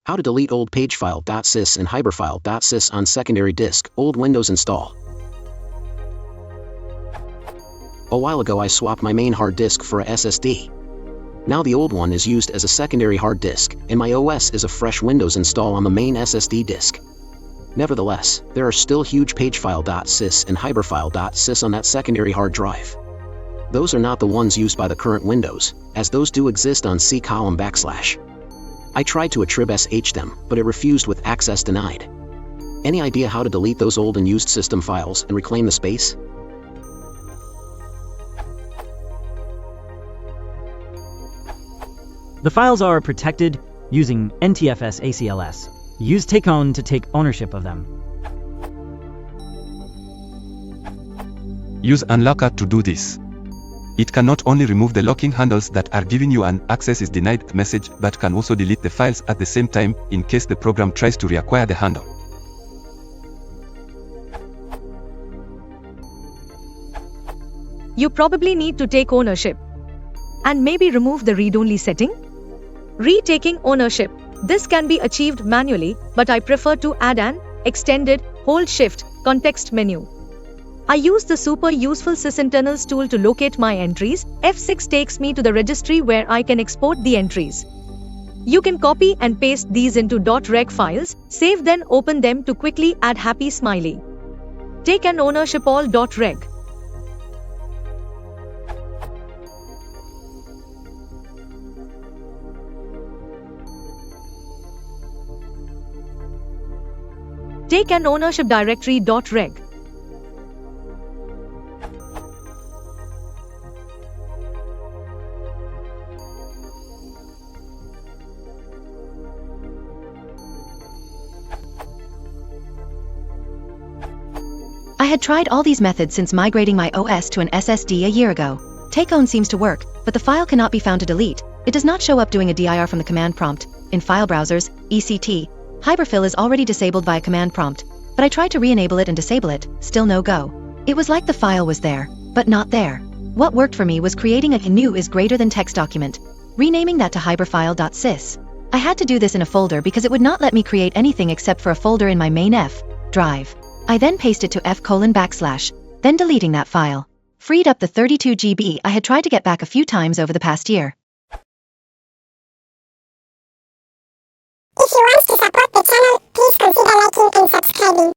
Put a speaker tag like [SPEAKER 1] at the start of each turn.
[SPEAKER 1] How to delete old Pagefile.Sys and Hiberfile.Sys on secondary disk, old Windows install. A while ago I swapped my main hard disk for a SSD. Now the old one is used as a secondary hard disk, and my OS is a fresh Windows install on the main SSD disk. Nevertheless, there are still huge Pagefile.Sys and Hiberfile.Sys on that secondary hard drive. Those are not the ones used by the current Windows, as those do exist on C:/. I tried to attrib/sh them, but it refused with access denied. Any idea how to delete those old and used system files and reclaim the space?
[SPEAKER 2] The files are protected using NTFS ACLS. Use Proton to take ownership of them.
[SPEAKER 3] Use Unlocker to do this. It can not only remove the locking handles that are giving you an access is denied message, but can also delete the files at the same time in case the program tries to reacquire the handle.
[SPEAKER 4] You probably need to take ownership and maybe remove the read-only setting. Retaking ownership. This can be achieved manually, but I prefer to add an extended Hold Shift context menu. I use the super useful sysinternals tool to locate my entries. F6 takes me to the registry where I can export the entries. You can copy and paste these into .reg files, save then open them to quickly add happy smiley. Take an ownership all.reg. Take an ownership directory.reg.
[SPEAKER 5] I had tried all these methods since migrating my OS to an SSD a year ago. Take-own seems to work, but the file cannot be found to delete. It does not show up doing a dir from the command prompt. In file browsers, ECT, Hiberfile is already disabled via command prompt, but I tried to re-enable it and disable it, still no go. It was like the file was there, but not there. What worked for me was creating a new is greater than text document, renaming that to Hiberfile.Sys. I had to do this in a folder because it would not let me create anything except for a folder in my main F drive. I then pasted to F://, then deleting that file. Freed up the 32 GB I had tried to get back a few times over the past year.
[SPEAKER 6] If you want to support the channel, please consider liking and subscribing.